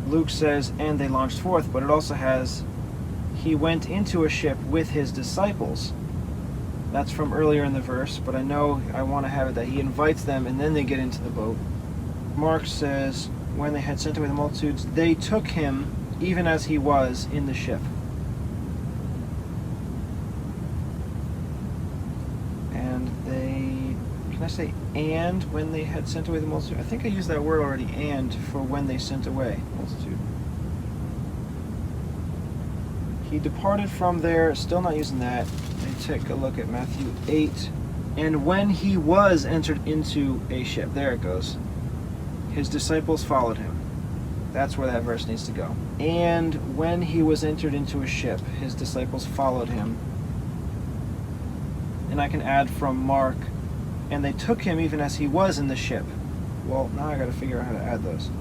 Luke says, and they launched forth, but it also has, he went into a ship with his disciples. That's from earlier in the verse, but I know I want to have it that he invites them and then they get into the boat. Mark says, when they had sent away the multitudes, they took him even as he was in the ship. And they, can I say and when they had sent away the multitude? I think I used that word already, and, for when they sent away multitude. He departed from there, still not using that. Let me take a look at Matthew 8. And when he was entered into a ship, there it goes. His disciples followed him. That's where that verse needs to go. And when he was entered into a ship, his disciples followed him. And I can add from Mark, and they took him even as he was in the ship. Well, now I got to figure out how to add those.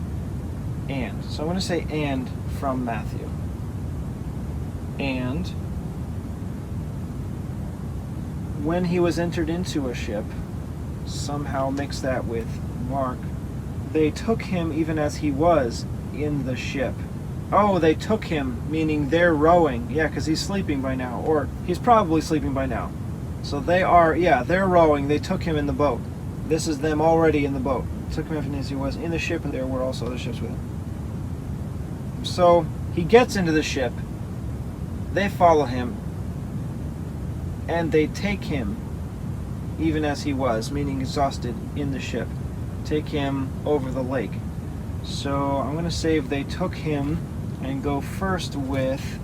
And. So I'm going to say and from Matthew. And when he was entered into a ship, somehow mix that with Mark, they took him even as he was in the ship. Oh, they took him, meaning they're rowing. Yeah, because he's sleeping by now, or he's probably sleeping by now. So they are, yeah, they're rowing. They took him in the boat. This is them already in the boat. Took him even as he was in the ship, and there were also other ships with him. So he gets into the ship. They follow him, and they take him even as he was, meaning exhausted, in the ship. Take him over the lake. So I'm going to save they took him and go first with,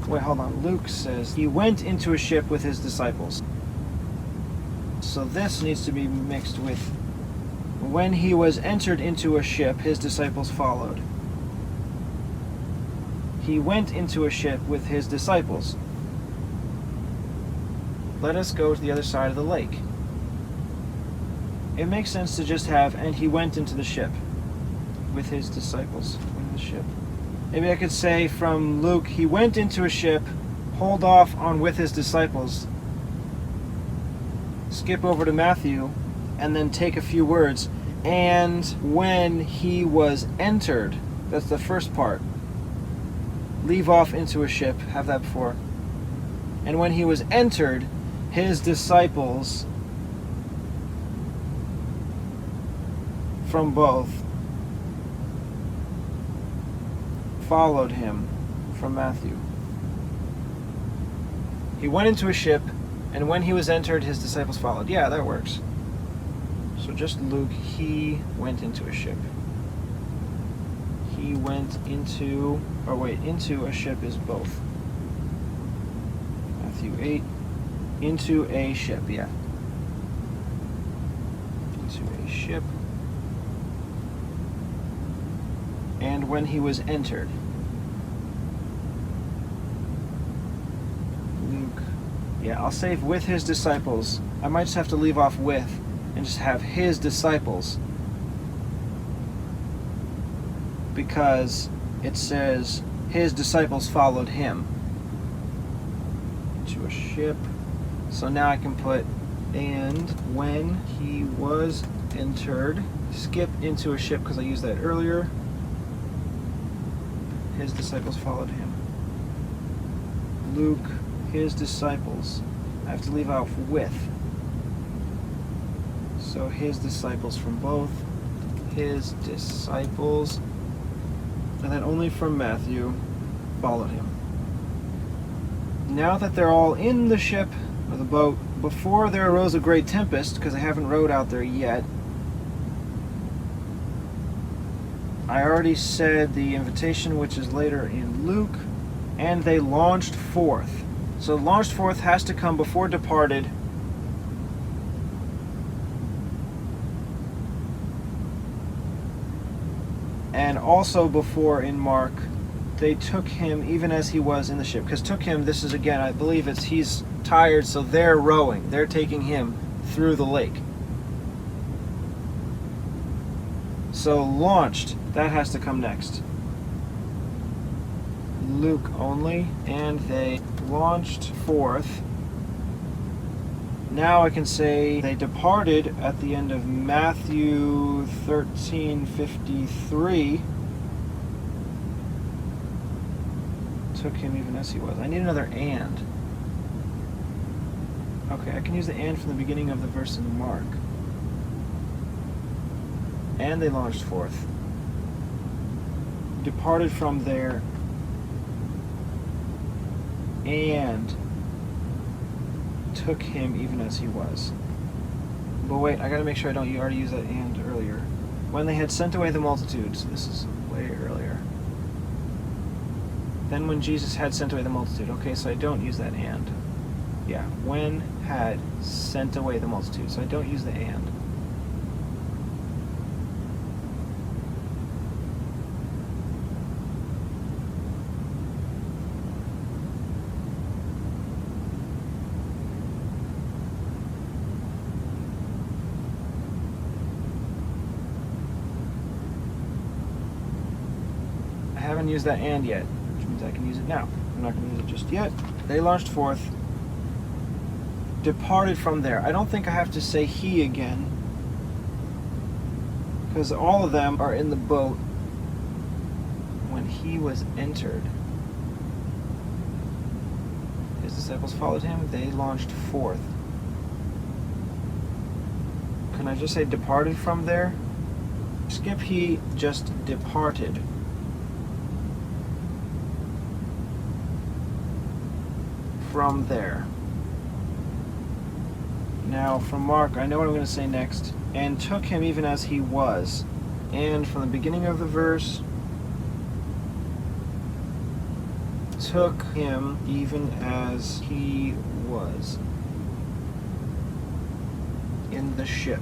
wait, hold on. Luke says he went into a ship with his disciples. So this needs to be mixed with when he was entered into a ship, his disciples followed. He went into a ship with his disciples. Let us go to the other side of the lake. It makes sense to just have, and he went into the ship with his disciples in the ship. Maybe I could say from Luke, he went into a ship, hold off on with his disciples, skip over to Matthew, and then take a few words. And when he was entered, that's the first part. Leave off into a ship, have that before. And when he was entered, his disciples from both followed him from Matthew. He went into a ship, and when he was entered, his disciples followed. Yeah, that works. So just Luke, he went into a ship. He went into, or wait, into a ship is both. Matthew 8, into a ship, yeah. Into a ship. And when he was entered. Luke, yeah, I'll save with his disciples. I might just have to leave off with and just have his disciples, because it says his disciples followed him to a ship. So now I can put, and when he was entered, skip into a ship because I used that earlier. His disciples followed him. Luke, his disciples. I have to leave off with. So his disciples from both. His disciples. And then only from Matthew followed him. Now that they're all in the ship, or the boat, before there arose a great tempest, because they haven't rowed out there yet. I already said the invitation, which is later in Luke, and they launched forth. So launched forth has to come before departed. And also before in Mark, they took him even as he was in the ship. Because took him, this is again, I believe it's he's tired, so they're rowing. They're taking him through the lake. So launched, that has to come next. Luke only, and they launched forth. Now I can say they departed at the end of Matthew 13:53. took him even as he was. I need another and. Okay, I can use the and from the beginning of the verse in Mark. And they launched forth, departed from there, and took him even as he was. But wait, I gotta make sure I don't already use that and earlier. When they had sent away the multitudes, this is way earlier. Then when Jesus had sent away the multitude. Okay, so I don't use that and. Yeah, when had sent away the multitude. So I don't use the and. I haven't used that and yet, which means I can use it now. I'm not going to use it just yet. They launched forth, departed from there. I don't think I have to say he again, because all of them are in the boat when he was entered. His disciples followed him. They launched forth. Can I just say departed from there? Skip he, just departed. From there. Now, from Mark, I know what I'm going to say next. And took him even as he was. And from the beginning of the verse, took him even as he was in the ship.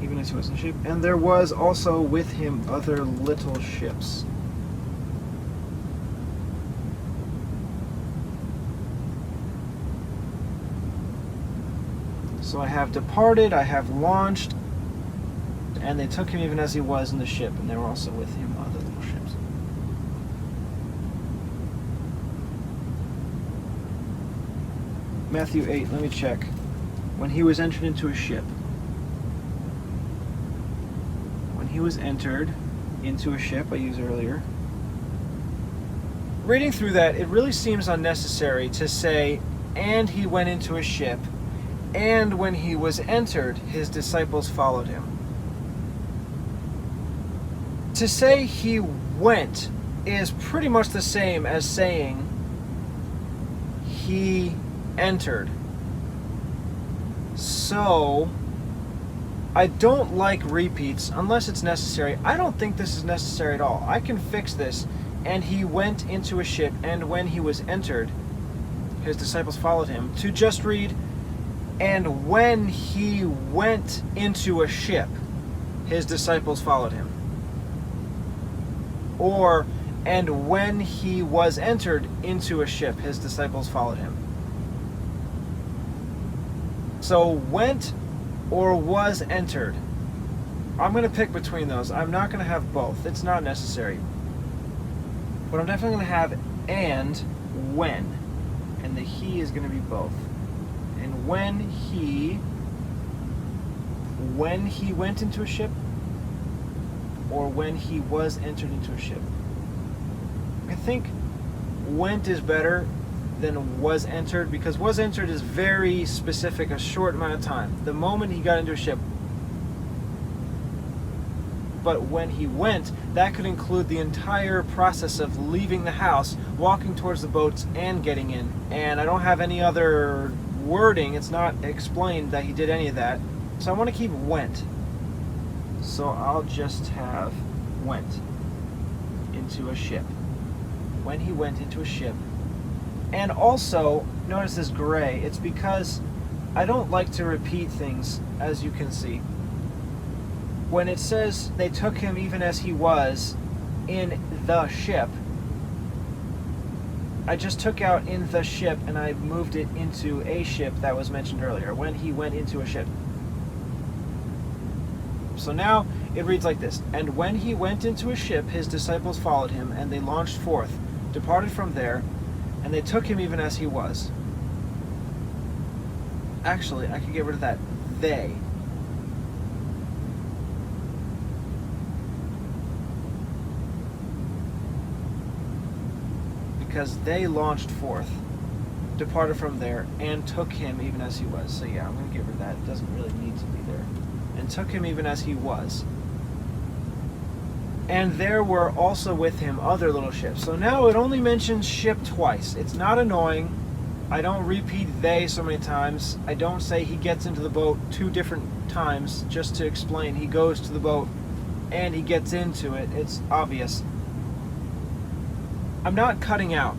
Even as he was in the ship. And there was also with him other little ships. So I have departed, I have launched, and they took him even as he was in the ship, and there were also with him other little ships. Matthew 8, let me check. When he was entered into a ship. When he was entered into a ship, I used earlier. Reading through that, it really seems unnecessary to say, and he went into a ship, and when he was entered, his disciples followed him. To say he went is pretty much the same as saying he entered. So, I don't like repeats unless it's necessary. I don't think this is necessary at all. I can fix this. And he went into a ship, and when he was entered, his disciples followed him. To just read, and when he went into a ship, his disciples followed him. Or, and when he was entered into a ship, his disciples followed him. So, went or was entered. I'm going to pick between those. I'm not going to have both. It's not necessary. But I'm definitely going to have and when. And the he is going to be both. And when he went into a ship, or when he was entered into a ship. I think went is better than was entered, because was entered is very specific, a short amount of time. The moment he got into a ship. But when he went, that could include the entire process of leaving the house, walking towards the boats, and getting in. And I don't have any other wording. It's not explained that he did any of that. So I want to keep went. So I'll just have went into a ship. When he went into a ship. And also, notice this gray. It's because I don't like to repeat things, as you can see. When it says they took him even as he was in the ship, I just took out in the ship and I moved it into a ship that was mentioned earlier, when he went into a ship. So now it reads like this. And when he went into a ship, his disciples followed him, and they launched forth, departed from there, and they took him even as he was. Actually, I could get rid of that they. Because they launched forth, departed from there, and took him even as he was. So yeah, I'm going to get rid of that. It doesn't really need to be there. And took him even as he was. And there were also with him other little ships. So now it only mentions ship twice. It's not annoying. I don't repeat they so many times. I don't say he gets into the boat 2 different times just to explain. He goes to the boat and he gets into it. It's obvious. I'm not cutting out.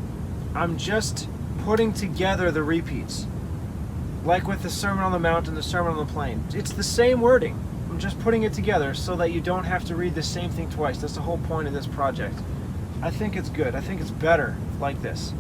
I'm just putting together the repeats. Like with the Sermon on the Mount and the Sermon on the Plain. It's the same wording. I'm just putting it together so that you don't have to read the same thing twice. That's the whole point of this project. I think it's good. I think it's better like this.